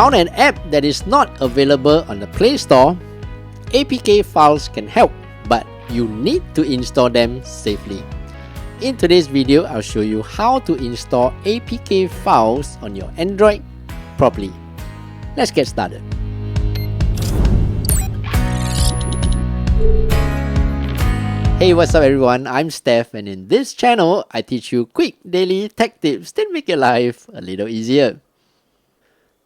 found an app that is not available on the Play Store, APK Files can help, but you need to install them safely. In today's video, I'll show you how to install APK Files on your Android properly. Let's get started. Hey, what's up everyone? I'm Steph, and in this channel, I teach you quick daily tech tips that make your life a little easier.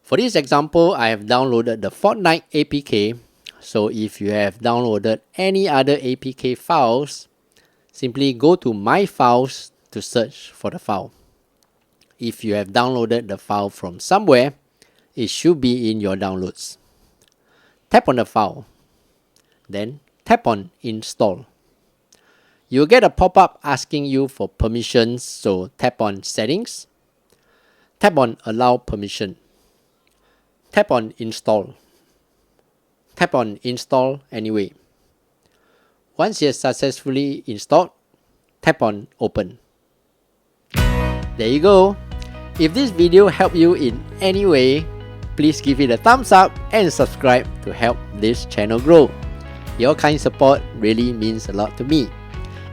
For this example, I have downloaded the Fortnite APK. So if you have downloaded any other APK files, simply go to My Files to search for the file. If you have downloaded the file from somewhere, it should be in your downloads. Tap on the file, then tap on Install. You'll get a pop-up asking you for permissions, so tap on Settings, tap on Allow Permission, tap on Install, tap on Install Anyway. Once you're successfully installed, tap on Open. There you go. If this video helped you in any way, please give it a thumbs up and subscribe to help this channel grow. Your kind support really means a lot to me.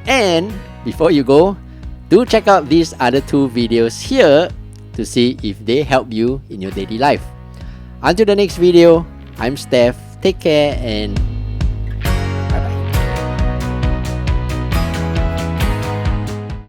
And before you go, do check out these other two videos here to see if they help you in your daily life. Until the next video, I'm Steph. Take care and